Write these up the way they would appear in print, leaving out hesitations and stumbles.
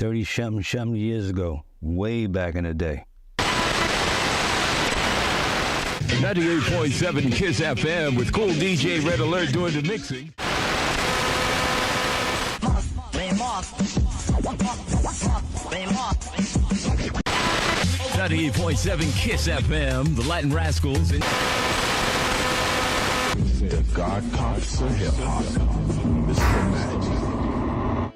30-something years ago, way back in the day. 98.7 KISS FM with cool DJ Red Alert doing the mixing. 98.7 KISS FM, the Latin Rascals. The God Cops of Hip Hop, Mr. Magic.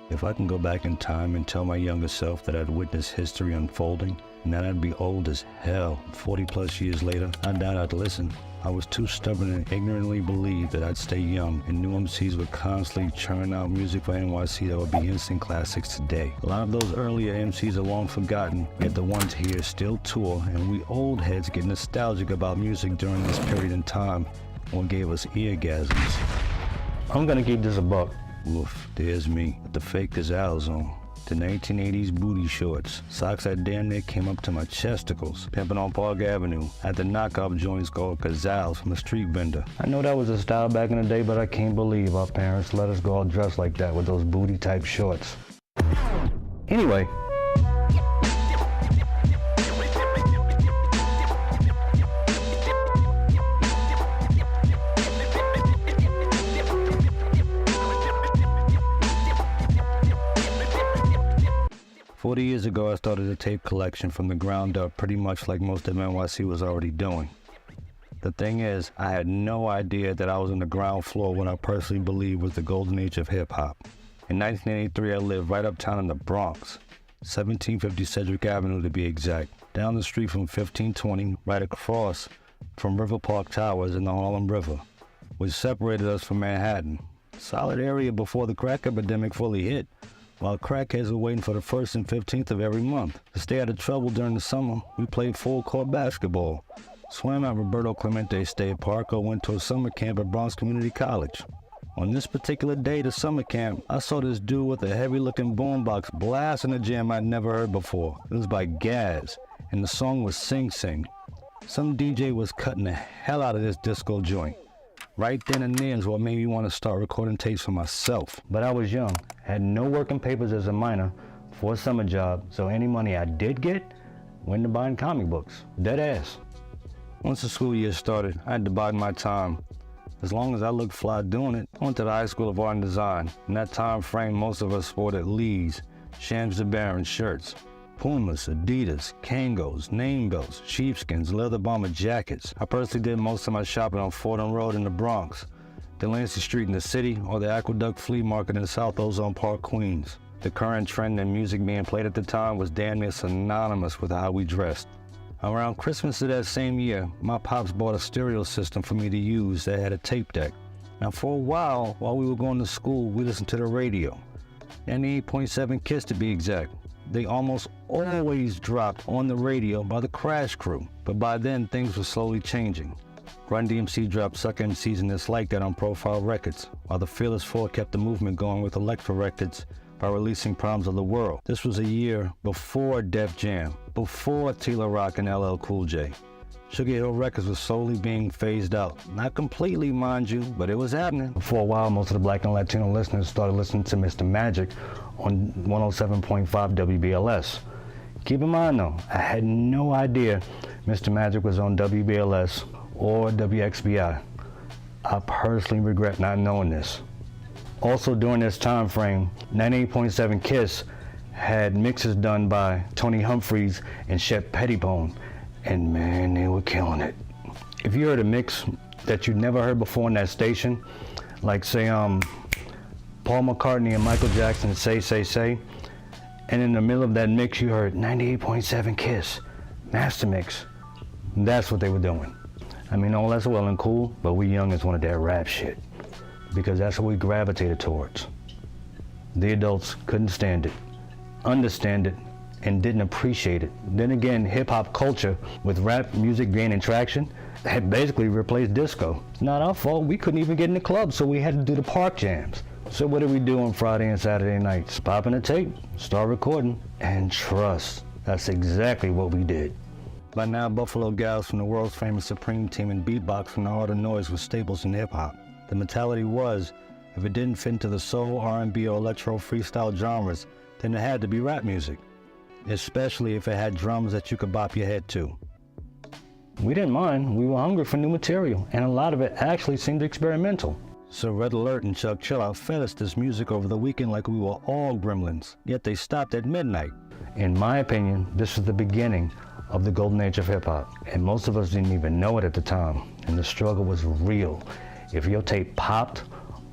If I can go back in time and tell my younger self that I'd witnessed history unfolding and that I'd be old as hell 40 plus years later, I doubt I'd listen. I was too stubborn and ignorantly believed that I'd stay young, and new MCs would constantly churn out music for NYC that would be instant classics today. A lot of those earlier MCs are long forgotten, yet the ones here still tour, and we old heads get nostalgic about music during this period in time, what gave us eargasms. I'm gonna keep this a buck. Oof, there's me, with the fake gazelles on. The 1980s booty shorts, socks that damn near came up to my chesticles, pimping on Park Avenue at the knockoff joints called gazelles from a street vendor. I know that was a style back in the day, but I can't believe our parents let us go all dressed like that with those booty type shorts. Anyway. 40 years ago, I started a tape collection from the ground up, pretty much like most of NYC was already doing. The thing is, I had no idea that I was on the ground floor what I personally believe was the golden age of hip-hop. In 1983, I lived right uptown in the Bronx, 1750 Sedgwick Avenue to be exact, down the street from 1520, right across from River Park Towers in the Harlem River, which separated us from Manhattan. Solid area before the crack epidemic fully hit, while crackheads were waiting for the 1st and 15th of every month. To stay out of trouble during the summer, we played full-court basketball, swam at Roberto Clemente State Park, or went to a summer camp at Bronx Community College. On this particular day to summer camp, I saw this dude with a heavy-looking boombox blasting a jam I'd never heard before. It was by Gaz, and the song was Sing Sing. Some DJ was cutting the hell out of this disco joint. Right then and there is what made me want to start recording tapes for myself. But I was young, had no working papers as a minor for a summer job, so any money I did get went to buying comic books. Dead ass. Once the school year started, I had to bide my time. As long as I looked fly doing it, I went to the High School of Art and Design. In that time frame, most of us sported Lee's, Shams Baron shirts, Pumas, Adidas, Kangos, name belts, sheepskins, leather bomber jackets. I personally did most of my shopping on Fordham Road in the Bronx, Delancey Street in the city, or the Aqueduct Flea Market in South Ozone Park, Queens. The current trend in music being played at the time was damn near synonymous with how we dressed. Around Christmas of that same year, my pops bought a stereo system for me to use that had a tape deck. Now for a while we were going to school, we listened to the radio. 98.7 KISS to be exact. They almost always dropped on the radio by the Crash Crew, but by then things were slowly changing. RunDMC dropped Suck MCs and It's Like That on Profile Records, while the Fearless Four kept the movement going with Elektra Records by releasing Problems of the World. This was a year before Def Jam, before Tila Rock and LL Cool J. Sugar Hill Records was slowly being phased out. Not completely, mind you, but it was happening. For a while, most of the Black and Latino listeners started listening to Mr. Magic on 107.5 WBLS. Keep in mind though, I had no idea Mr. Magic was on WBLS or WXBI. I personally regret not knowing this. Also during this time frame, 98.7 KISS had mixes done by Tony Humphries and Shep Pettibone, and man, they were killing it. If you heard a mix that you'd never heard before on that station, like say Paul McCartney and Michael Jackson Say, and in the middle of that mix you heard 98.7 KISS, Master Mix, that's what they were doing. I mean, all that's well and cool, but we youngins wanted that rap shit, because that's what we gravitated towards. The adults couldn't stand it, understand it, and didn't appreciate it. Then again, hip-hop culture, with rap music gaining traction, had basically replaced disco. It's not our fault, we couldn't even get in the club, so we had to do the park jams. So what did we do on Friday and Saturday nights? Pop in a tape, start recording, and trust, that's exactly what we did. By now, Buffalo Gals from the world's famous Supreme Team and beatbox from the Art of Noise were staples in hip-hop. The mentality was, if it didn't fit into the soul, R&B, or electro freestyle genres, then it had to be rap music, especially if it had drums that you could bop your head to. We didn't mind. We were hungry for new material, and a lot of it actually seemed experimental. So Red Alert and Chuck Chillout fed us this music over the weekend like we were all gremlins, yet they stopped at midnight. In my opinion, this was the beginning of the golden age of hip-hop, and most of us didn't even know it at the time, and the struggle was real if your tape popped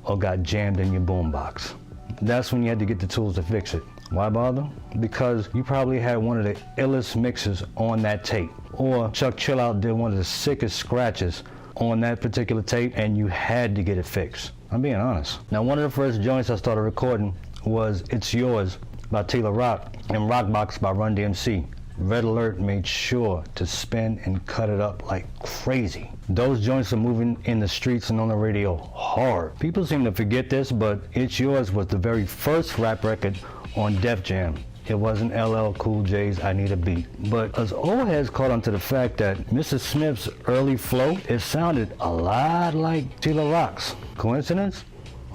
or got jammed in your boombox. That's when you had to get the tools to fix it. Why bother? Because you probably had one of the illest mixes on that tape, or Chuck Chillout did one of the sickest scratches on that particular tape, and you had to get it fixed. I'm being honest. Now, one of the first joints I started recording was It's Yours by Tila Rock and Rockbox by RunDMC. Red Alert made sure to spin and cut it up like crazy. Those joints are moving in the streets and on the radio hard. People seem to forget this, but It's Yours was the very first rap record on Def Jam. It wasn't LL Cool J's I Need a Beat. But us old heads caught on to the fact that Mrs. Smith's early flow, it sounded a lot like Tila Rock's. Coincidence?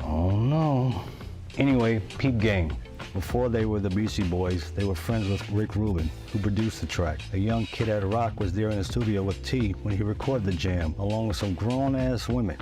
Oh no. Anyway, peep game. Before they were the Beastie Boys, they were friends with Rick Rubin, who produced the track. A young kid at Rock was there in the studio with T when he recorded the jam, along with some grown-ass women.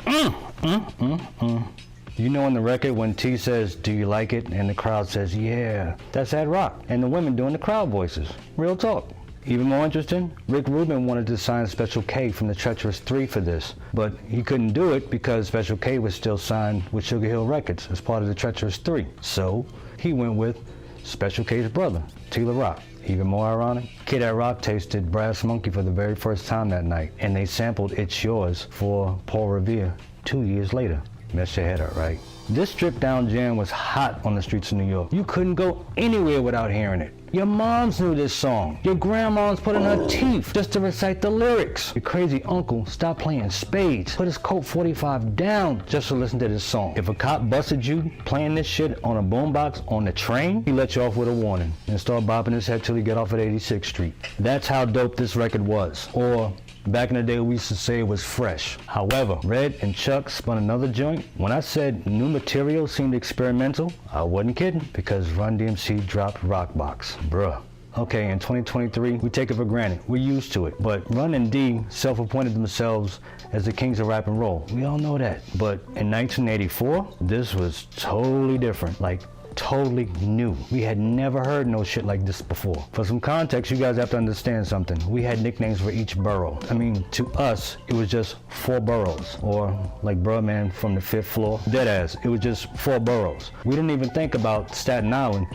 You know in the record when T says, "Do you like it?" and the crowd says, "Yeah." That's at Rock, and the women doing the crowd voices. Real talk. Even more interesting, Rick Rubin wanted to sign Special K from the Treacherous 3 for this, but he couldn't do it because Special K was still signed with Sugar Hill Records as part of the Treacherous 3. So he went with Special K's brother, Tila Rock. Even more ironic, Kid at Rock tasted Brass Monkey for the very first time that night, and they sampled It's Yours for Paul Revere 2 years later. Mess your head up, right? This stripped down jam was hot on the streets of New York. You couldn't go anywhere without hearing it. Your moms knew this song. Your grandma's put in her teeth just to recite the lyrics. Your crazy uncle stopped playing spades, put his Colt 45 down just to listen to this song. If a cop busted you playing this shit on a boombox on the train, he let you off with a warning and start bopping his head till he get off at 86th Street. That's how dope this record was. Or back in the day, we used to say it was fresh. However, Red and Chuck spun another joint. When I said new material seemed experimental, I wasn't kidding, because RunDMC dropped Rockbox. Bruh. Okay, in 2023, we take it for granted. We're used to it. But Run and D self-appointed themselves as the kings of rap and roll. We all know that. But in 1984, this was totally different. Like, totally new. We had never heard no shit like this before. For some context, you guys have to understand something. We had nicknames for each borough. I mean, to us, it was just 4 boroughs. Or like Bruh Man from the 5th floor. Deadass, it was just 4 boroughs. We didn't even think about Staten Island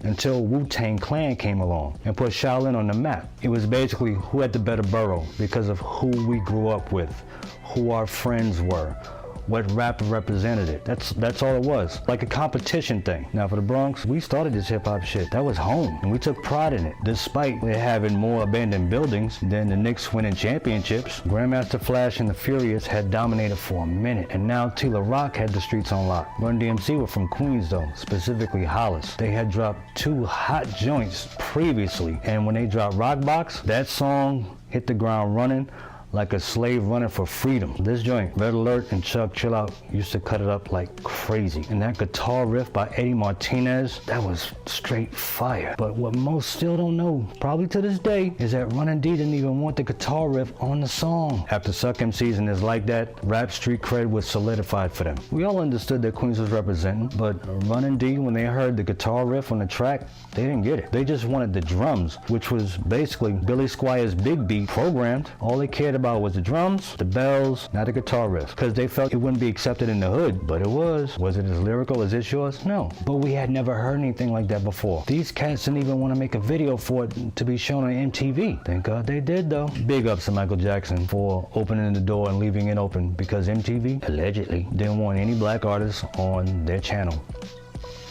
until Wu-Tang Clan came along and put Shaolin on the map. It was basically who had the better borough because of who we grew up with, who our friends were, what rapper represented it. That's all it was, like a competition thing. Now for the Bronx, we started this hip hop shit. That was home, and we took pride in it. Despite it having more abandoned buildings than the Knicks winning championships, Grandmaster Flash and the Furious had dominated for a minute, and now Tila Rock had the streets on lock. RunDMC were from Queens though, specifically Hollis. They had dropped 2 hot joints previously, and when they dropped Rockbox, that song hit the ground running like a slave running for freedom. This joint, Red Alert and Chuck Chillout used to cut it up like crazy. And that guitar riff by Eddie Martinez, that was straight fire. But what most still don't know, probably to this day, is that Run and D didn't even want the guitar riff on the song. After Suck MCs and Is Like That, rap street cred was solidified for them. We all understood that Queens was representing, but Run and D, when they heard the guitar riff on the track, they didn't get it. They just wanted the drums, which was basically Billy Squire's Big Beat programmed. All they cared about was the drums, the bells, not the guitar riff, because they felt it wouldn't be accepted in the hood, but it was. Was it as lyrical as It's Yours? No, but we had never heard anything like that before. These cats didn't even want to make a video for it to be shown on MTV. Thank God they did though. Big ups to Michael Jackson for opening the door and leaving it open, because MTV, allegedly, didn't want any black artists on their channel.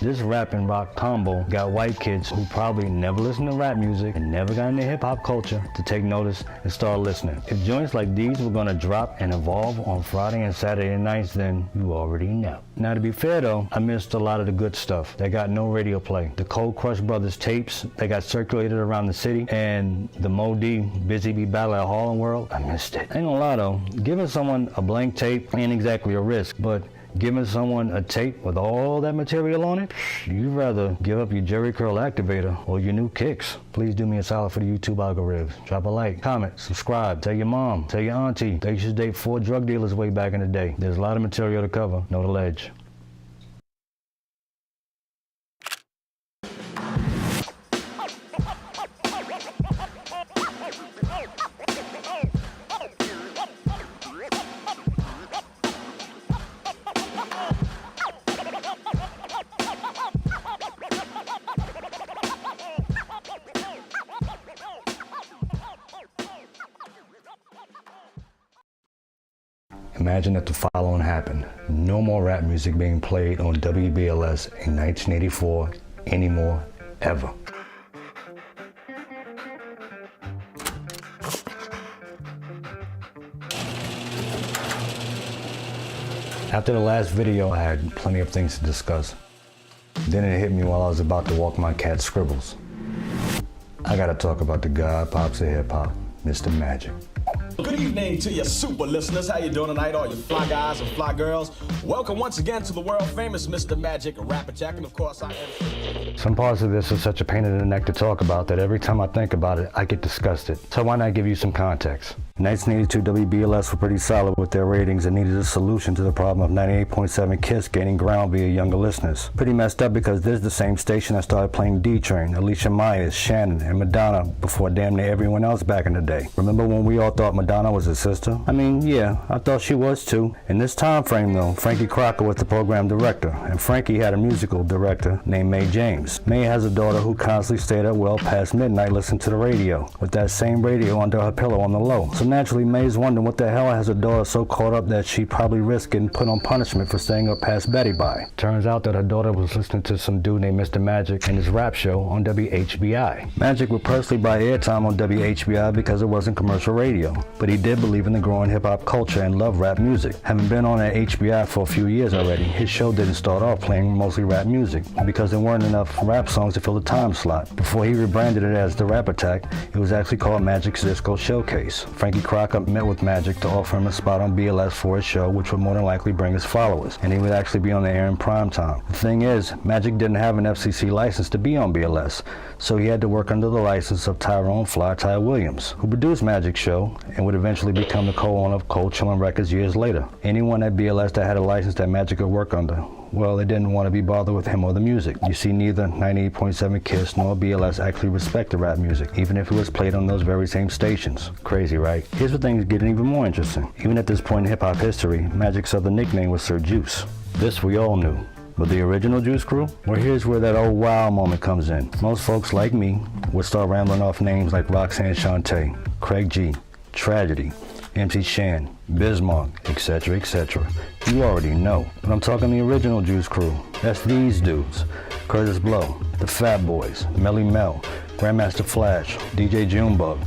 This rap and rock combo got white kids who probably never listened to rap music and never got into hip-hop culture to take notice and start listening. If joints like these were gonna drop and evolve on Friday and Saturday nights, then you already know. Now to be fair though, I missed a lot of the good stuff that got no radio play. The Cold Crush Brothers tapes that got circulated around the city, and the Mo D Busy Bee Battle at Harlem World, I missed it. Ain't gonna lie though, giving someone a blank tape ain't exactly a risk, but Giving someone a tape with all that material on it? You'd rather give up your Jerry Curl activator or your new kicks. Please do me a solid for the YouTube algorithms. Drop a like, comment, subscribe, tell your mom, tell your auntie. They used to date 4 drug dealers way back in the day. There's a lot of material to cover. Know the ledge. Imagine if the following happened. No more rap music being played on WBLS in 1984 anymore, ever. After the last video, I had plenty of things to discuss. Then it hit me while I was about to walk my cat Scribbles. I gotta talk about the god pops of hip hop, Mr. Magic. Good evening to your super listeners. How you doing tonight, all you fly guys and fly girls? Welcome once again to the world famous Mr. Magic Rap Attack, and of course I am. Some parts of this are such a pain in the neck to talk about that every time I think about it, I get disgusted. So why not give you some context? In 1982, WBLS were pretty solid with their ratings and needed a solution to the problem of 98.7 KISS gaining ground via younger listeners. Pretty messed up because this is the same station that started playing D-Train, Alicia Myers, Shannon, and Madonna before damn near everyone else back in the day. Remember when we all thought Madonna was his sister? I mean, yeah, I thought she was too. In this time frame though, Frankie Crocker was the program director, and Frankie had a musical director named Mae James. Mae has a daughter who constantly stayed up well past midnight listening to the radio, with that same radio under her pillow on the low. So naturally, Mae's wondering what the hell has her daughter so caught up that she probably risked getting put on punishment for staying up past Betty by. Turns out that her daughter was listening to some dude named Mr. Magic and his rap show on WHBI. Magic would personally buy airtime on WHBI because it wasn't commercial radio, but he did believe in the growing hip-hop culture and loved rap music. Having been on at HBI for a few years already, his show didn't start off playing mostly rap music because there weren't enough rap songs to fill the time slot. Before he rebranded it as The Rap Attack, it was actually called Magic's Disco Showcase. Frankie Crocker met with Magic to offer him a spot on BLS for his show, which would more than likely bring his followers, and he would actually be on the air in prime time. The thing is, Magic didn't have an FCC license to be on BLS, so he had to work under the license of Tyrone Fly Ty Williams, who produced Magic's show and would eventually become the co-owner of Cold Chillin' Records years later. Anyone at BLS that had a license that Magic could work under, well, they didn't want to be bothered with him or the music. You see, neither 98.7 KISS nor BLS actually respected rap music, even if it was played on those very same stations. Crazy, right? Here's where things get even more interesting. Even at this point in hip-hop history, Magic's other nickname was Sir Juice. This we all knew. But the original Juice Crew? Well, here's where that old wow moment comes in. Most folks like me would start rambling off names like Roxanne Shante, Craig G, Tragedy, MC Shan, Bismarck, etc., etc. You already know. But I'm talking the original Juice Crew. That's these dudes. Curtis Blow, the Fat Boys, Melly Mel, Grandmaster Flash, DJ Junebug,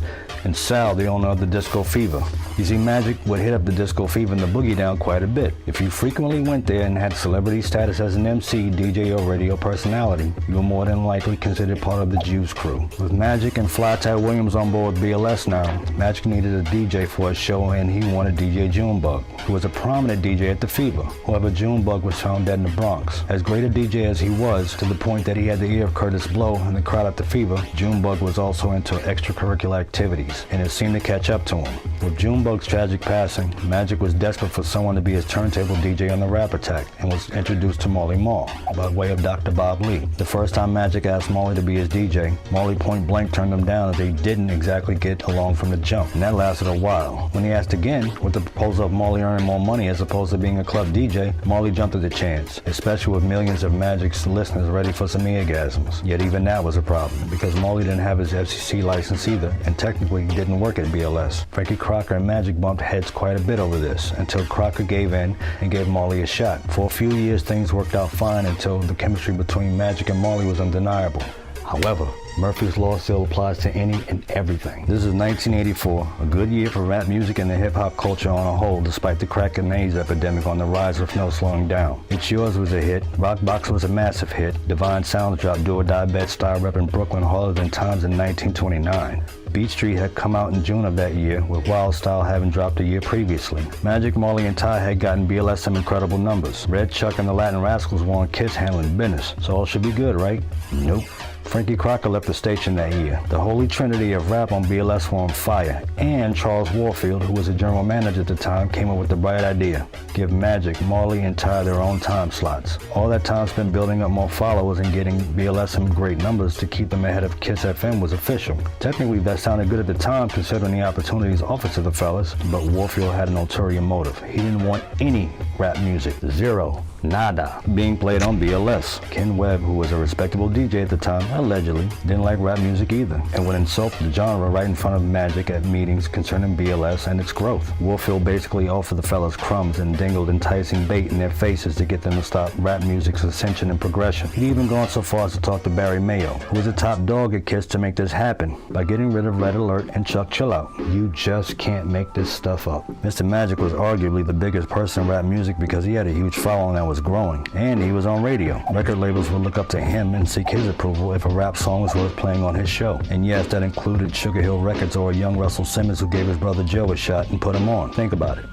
and Sal, the owner of the Disco Fever. You see, Magic would hit up the Disco Fever and the Boogie Down quite a bit. If you frequently went there and had celebrity status as an MC, DJ, or radio personality, you were more than likely considered part of the Juice Crew. With Magic and Fly Ty Williams on board BLS now, Magic needed a DJ for his show, and he wanted DJ Junebug, who was a prominent DJ at the Fever. However, Junebug was found dead in the Bronx. As great a DJ as he was, to the point that he had the ear of Curtis Blow and the crowd at the Fever, Junebug was also into extracurricular activities, and it seemed to catch up to him. With Junebug's tragic passing, Magic was desperate for someone to be his turntable DJ on the Rap Attack, and was introduced to Marley Marl by way of Dr. Bob Lee. The first time Magic asked Marley to be his DJ, Marley point blank turned him down as they didn't exactly get along from the jump, and that lasted a while. When he asked again, with the proposal of Marley earning more money as opposed to being a club DJ, Marley jumped at the chance, especially with millions of Magic's listeners ready for some orgasms. Yet even that was a problem, because Marley didn't have his FCC license either, and technically didn't work at BLS. Frankie Crocker and Magic bumped heads quite a bit over this, until Crocker gave in and gave Marley a shot. For a few years things worked out fine until the chemistry between Magic and Marley was undeniable. However, Murphy's Law still applies to any and everything. This is 1984, a good year for rap music and the hip-hop culture on a whole, despite the crack and AIDS epidemic on the rise with no slowing down. It's Yours was a hit, Rock Box was a massive hit, Divine Sounds dropped Do or Die Bet style rep in Brooklyn harder than Times in 1929. Beat Street had come out in June of that year, with Wild Style having dropped a year previously. Magic, Marley, and Ty had gotten BLS some incredible numbers. Red Chuck and the Latin Rascals were on Kiss handling business, so all should be good, right? Nope. Frankie Crocker left the station that year. The holy trinity of rap on BLS were on fire, and Charles Warfield, who was a general manager at the time, came up with the bright idea: give Magic, Marley, and Ty their own time slots. All that time spent building up more followers and getting BLS some great numbers to keep them ahead of Kiss FM was official. Technically, that sounded good at the time considering the opportunities offered to the fellas, but Warfield had an ulterior motive. He didn't want any rap music, zero, nada, being played on BLS. Ken Webb, who was a respectable DJ at the time, allegedly didn't like rap music either, and would insult the genre right in front of Magic at meetings concerning BLS and its growth. Warfield basically offered the fellas crumbs and dingled enticing bait in their faces to get them to stop rap music's ascension and progression. He'd even gone so far as to talk to Barry Mayo, who was a top dog at Kiss, to make this happen by getting rid of Red Alert and Chuck Chillout. You just can't make this stuff up. Mr. Magic was arguably the biggest person in rap music because he had a huge following that was growing, and he was on radio. Record labels would look up to him and seek his approval if a rap song was worth playing on his show. And yes, that included Sugar Hill Records or a young Russell Simmons who gave his brother Joe a shot and put him on. Think about it.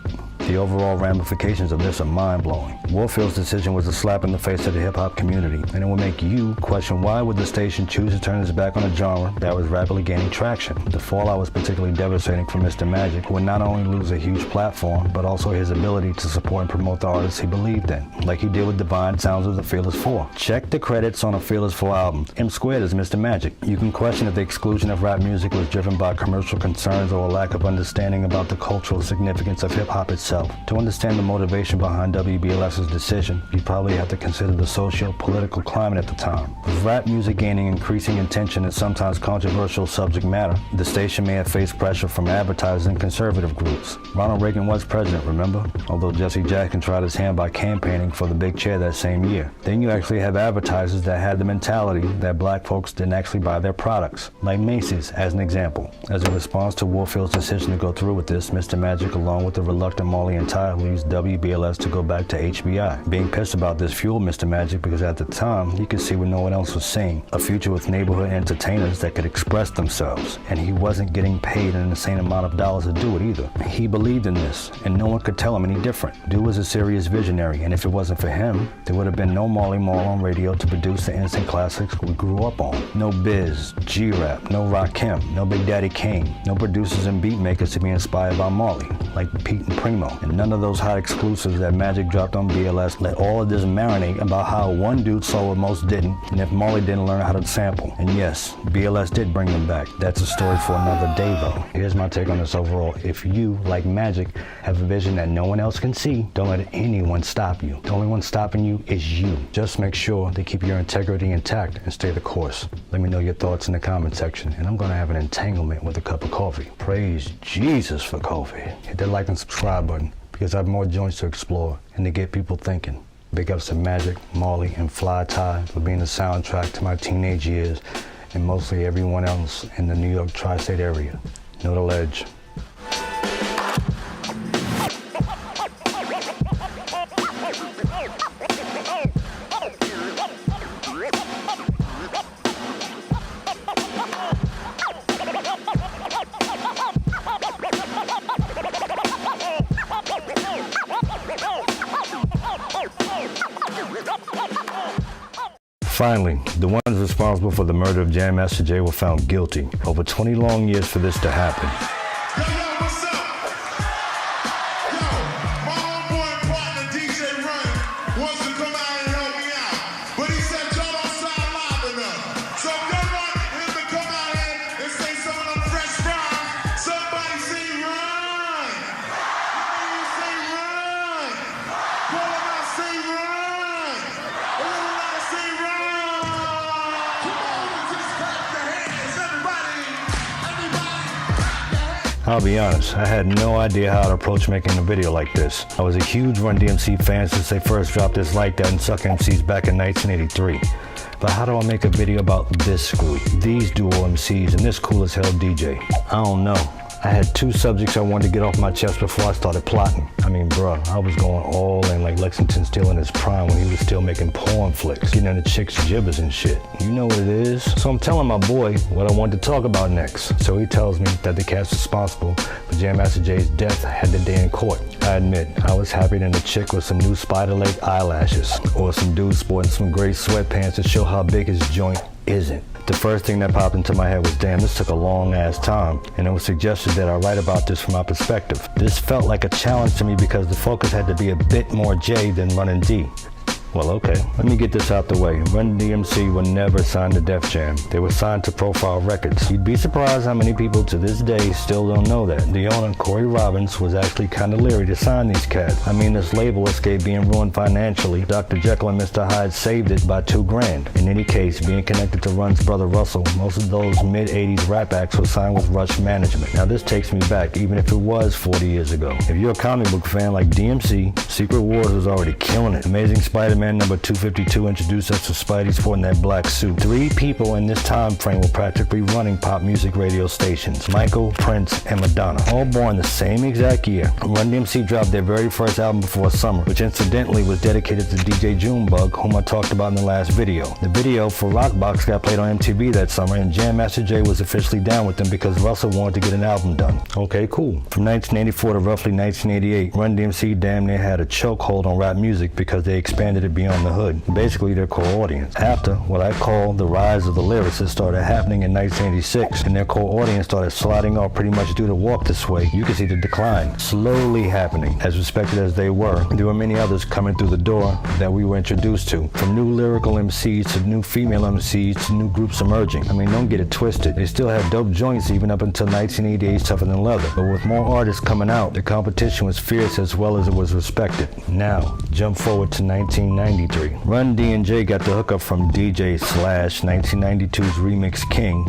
The overall ramifications of this are mind-blowing. Warfield's decision was a slap in the face to the hip-hop community, and it will make you question why would the station choose to turn its back on a genre that was rapidly gaining traction. The fallout was particularly devastating for Mr. Magic, who would not only lose a huge platform, but also his ability to support and promote the artists he believed in, like he did with Divine Sounds of the Fearless Four. Check the credits on a Fearless Four album. M Squared is Mr. Magic. You can question if the exclusion of rap music was driven by commercial concerns or a lack of understanding about the cultural significance of hip-hop itself. To understand the motivation behind WBLS's decision, you probably have to consider the socio-political climate at the time. With rap music gaining increasing attention and sometimes controversial subject matter, the station may have faced pressure from advertisers and conservative groups. Ronald Reagan was president, remember? Although Jesse Jackson tried his hand by campaigning for the big chair that same year. Then you actually have advertisers that had the mentality that black folks didn't actually buy their products, like Macy's as an example. As a response to Warfield's decision to go through with this, Mr. Magic, along with the reluctant Marley and Ty, who used WBLS to go back to HBI. Being pissed about this fueled Mr. Magic because at the time, he could see what no one else was seeing, a future with neighborhood entertainers that could express themselves, and he wasn't getting paid an insane amount of dollars to do it either. He believed in this, and no one could tell him any different. Dude was a serious visionary, and if it wasn't for him, there would have been no Marley Marl on radio to produce the instant classics we grew up on. No Biz, G-Rap, no Rakim, no Big Daddy Kane, no producers and beat makers to be inspired by Marley, like Pete and Primo, and none of those hot exclusives that Magic dropped on BLS let all of this marinate about how one dude saw what most didn't, and if Marley didn't learn how to sample. And yes, BLS did bring them back. That's a story for another day though. Here's my take on this overall. If you, like Magic, have a vision that no one else can see, don't let anyone stop you. The only one stopping you is you. Just make sure to keep your integrity intact and stay the course. Let me know your thoughts in the comment section, and I'm gonna have an entanglement with a cup of coffee. Praise Jesus for coffee. Hit that like and subscribe button, because I have more joints to explore and to get people thinking. Big ups to Magic, Marley, and Fly Ty for being the soundtrack to my teenage years, and mostly everyone else in the New York tri-state area. Know the ledge. Finally, the ones responsible for the murder of Jam Master Jay were found guilty. Over 20 long years for this to happen. Yo, what's up? Yo, my homeboy and partner DJ Run wants to come out and help me out, but he said y'all don't sound loud enough. So if y'all want him to come out here and say some of them fresh rhymes, somebody say run. You say run. Call him out, say run. Everybody say run. Come on, just clap your hands, everybody. I'll be honest, I had no idea how to approach making a video like this. I was a huge RunDMC fan since they first dropped This Like That and Suck MCs back in 1983. But how do I make a video about this group, these duo MCs, and this cool as hell DJ? I don't know. I had two subjects I wanted to get off my chest before I started plotting. I mean, bruh, I was going all in like Lexington Steele in his prime when he was still making porn flicks, getting into chicks' jibbers and shit. You know what it is? So I'm telling my boy what I wanted to talk about next. So he tells me that the cast responsible for Jam Master Jay's death had the day in court. I admit, I was happier than a chick with some new spider leg eyelashes, or some dude sporting some gray sweatpants to show how big his joint isn't. The first thing that popped into my head was, damn, this took a long ass time, and it was suggested that I write about this from my perspective. This felt like a challenge to me because the focus had to be a bit more J than Runnin' D. Well, okay, let me get this out the way. RunDMC were never signed to Def Jam. They were signed to Profile Records. You'd be surprised how many people to this day still don't know that. The owner, Corey Robbins, was actually kind of leery to sign these cats. I mean, this label escaped being ruined financially. Dr. Jekyll and Mr. Hyde saved it by $2,000. In any case, being connected to Run's brother Russell, most of those mid-80s rap acts were signed with Rush Management. Now this takes me back, even if it was 40 years ago. If you're a comic book fan like DMC, Secret Wars was already killing it. Amazing Spider-Man number 252 introduced us to Spidey sporting that black suit. 3 people in this time frame were practically running pop music radio stations: Michael, Prince, and Madonna, all born the same exact year. RunDMC dropped their very first album before summer, which incidentally was dedicated to DJ Junebug, whom I talked about in the last video. The video for Rockbox got played on MTV that summer, and Jam Master Jay was officially down with them because Russell wanted to get an album done. Okay, cool. From 1984 to roughly 1988, RunDMC damn near had a chokehold on rap music because they expanded it beyond the hood, basically their core audience. After what I call the rise of the lyricists started happening in 1986, and their core audience started sliding off pretty much due to Walk This Way, you can see the decline slowly happening. As respected as they were, there were many others coming through the door that we were introduced to, from new lyrical MCs to new female MCs to new groups emerging. I mean, don't get it twisted, they still had dope joints even up until 1988's Tougher Than Leather, but with more artists coming out, the competition was fierce as well as it was respected. Now, jump forward to 1993. Run D and J got the hookup from DJ / 1992's Remix King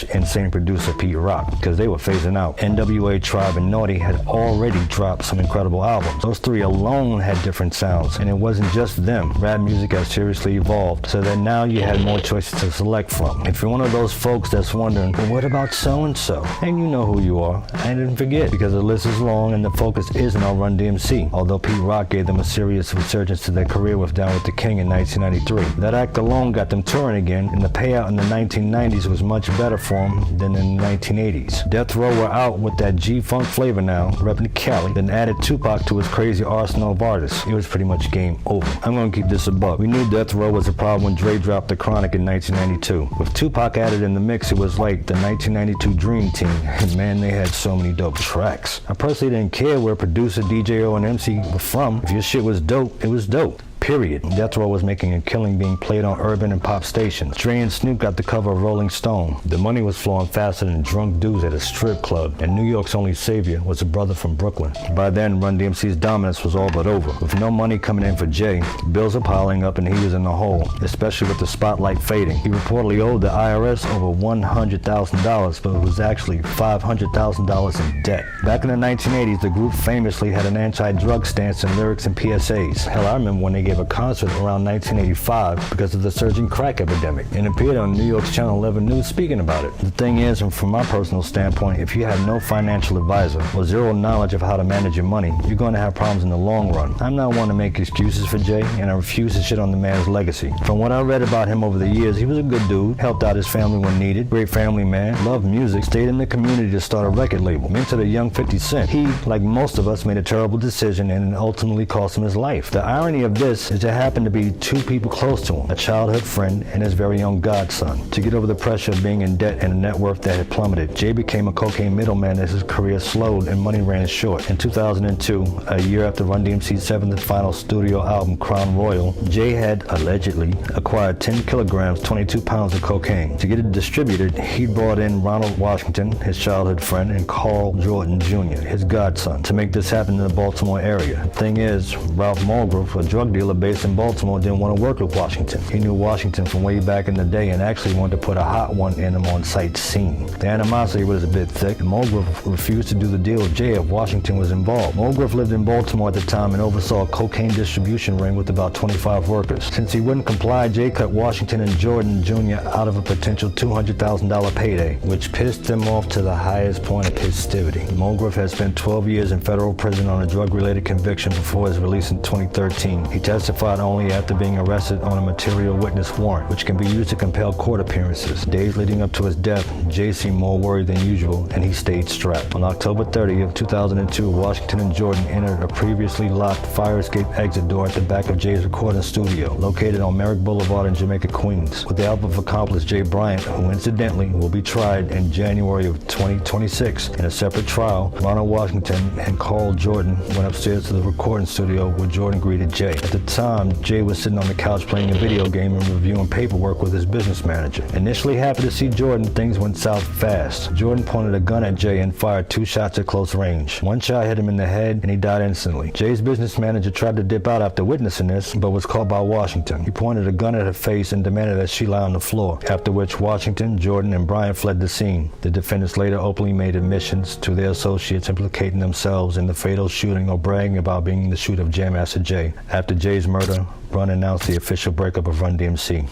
/ insane producer Pete Rock, because they were phasing out. NWA, Tribe, and Naughty had already dropped some incredible albums. Those 3 alone had different sounds, and it wasn't just them. Rap music has seriously evolved, so that now you had more choices to select from. If you're one of those folks that's wondering, well, what about so-and-so? And you know who you are. I didn't forget, because the list is long and the focus isn't on RunDMC, although Pete Rock gave them a serious resurgence to their career with Down with the King in 1993. That act alone got them touring again, and the payout in the 1990s was much better for them than in the 1980s. Death Row were out with that G-Funk flavor now, repping Cali, then added Tupac to his crazy arsenal of artists. It was pretty much game over. I'm gonna keep this a buck. We knew Death Row was a problem when Dre dropped The Chronic in 1992. With Tupac added in the mix, it was like the 1992 Dream Team, and man, they had so many dope tracks. I personally didn't care where producer, DJ, and MC were from. If your shit was dope, it was dope. Period. Death Row was making a killing being played on urban and pop stations. Dre and Snoop got the cover of Rolling Stone. The money was flowing faster than drunk dudes at a strip club, and New York's only savior was a brother from Brooklyn. By then, RunDMC's dominance was all but over. With no money coming in for Jay, bills are piling up and he was in the hole, especially with the spotlight fading. He reportedly owed the IRS over $100,000, but it was actually $500,000 in debt. Back in the 1980s, the group famously had an anti-drug stance in lyrics and PSAs. Hell, I remember when they gave a concert around 1985 because of the surging crack epidemic, and appeared on New York's Channel 11 News speaking about it. The thing is, and from my personal standpoint, if you have no financial advisor or zero knowledge of how to manage your money, you're going to have problems in the long run. I'm not one to make excuses for Jay, and I refuse to shit on the man's legacy. From what I read about him over the years, he was a good dude, helped out his family when needed, great family man, loved music, stayed in the community to start a record label, mentored a young 50 Cent. He, like most of us, made a terrible decision and it ultimately cost him his life. The irony of this is there happened to be 2 people close to him, a childhood friend and his very own godson. To get over the pressure of being in debt and a net worth that had plummeted, Jay became a cocaine middleman as his career slowed and money ran short. In 2002, a year after RunDMC's 7th and final studio album, Crown Royal, Jay had allegedly acquired 10 kilograms, 22 pounds of cocaine. To get it distributed, he brought in Ronald Washington, his childhood friend, and Carl Jordan Jr., his godson, to make this happen in the Baltimore area. The thing is, Ralph Mulgrove, a drug dealer dealer based in Baltimore didn't want to work with Washington. He knew Washington from way back in the day and actually wanted to put a hot one in him on sight scene. The animosity was a bit thick, and Mulgrew refused to do the deal with Jay if Washington was involved. Mulgrew lived in Baltimore at the time and oversaw a cocaine distribution ring with about 25 workers. Since he wouldn't comply, Jay cut Washington and Jordan Jr. out of a potential $200,000 payday, which pissed them off to the highest point of festivity. Mulgrew has spent 12 years in federal prison on a drug-related conviction before his release in 2013. He testified only after being arrested on a material witness warrant, which can be used to compel court appearances. Days leading up to his death, Jay seemed more worried than usual, and he stayed strapped. On October 30th, 2002, Washington and Jordan entered a previously locked fire escape exit door at the back of Jay's recording studio, located on Merrick Boulevard in Jamaica, Queens. With the help of accomplice Jay Bryant, who incidentally will be tried in January of 2026 in a separate trial, Ronald Washington and Carl Jordan went upstairs to the recording studio where Jordan greeted Jay. At the time, Jay was sitting on the couch playing a video game and reviewing paperwork with his business manager. Initially happy to see Jordan, things went south fast. Jordan pointed a gun at Jay and fired 2 shots at close range. One shot hit him in the head and he died instantly. Jay's business manager tried to dip out after witnessing this, but was caught by Washington. He pointed a gun at her face and demanded that she lie on the floor, after which Washington, Jordan, and Bryant fled the scene. The defendants later openly made admissions to their associates implicating themselves in the fatal shooting or bragging about being the shooter of Jam Master Jay. After Jay's murder, Run announced the official breakup of RunDMC.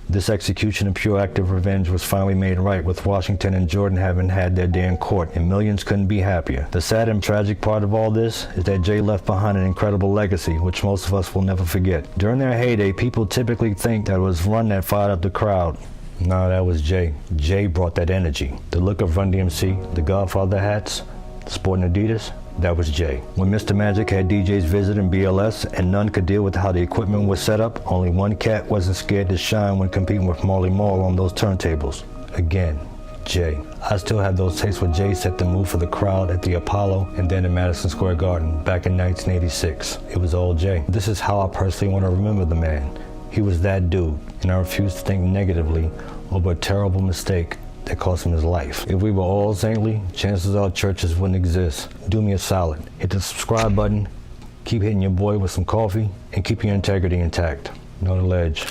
This execution of pure act of revenge was finally made right, with Washington and Jordan having had their day in court, and millions couldn't be happier. The sad and tragic part of all this is that Jay left behind an incredible legacy, which most of us will never forget. During their heyday, people typically think that it was Run that fired up the crowd. No, that was Jay. Jay brought that energy. The look of RunDMC, the Godfather hats, sporting Adidas, that was Jay. When Mr. Magic had DJs visiting BLS and none could deal with how the equipment was set up, only one cat wasn't scared to shine when competing with Marley Marl on those turntables. Again, Jay. I still have those tapes where Jay set the mood for the crowd at the Apollo and then in Madison Square Garden back in 1986. It was all Jay. This is how I personally want to remember the man. He was that dude, and I refuse to think negatively over a terrible mistake that cost him his life. If we were all saintly, chances are churches wouldn't exist. Do me a solid. Hit the subscribe button, keep hitting your boy with some coffee, and keep your integrity intact. Know the ledge.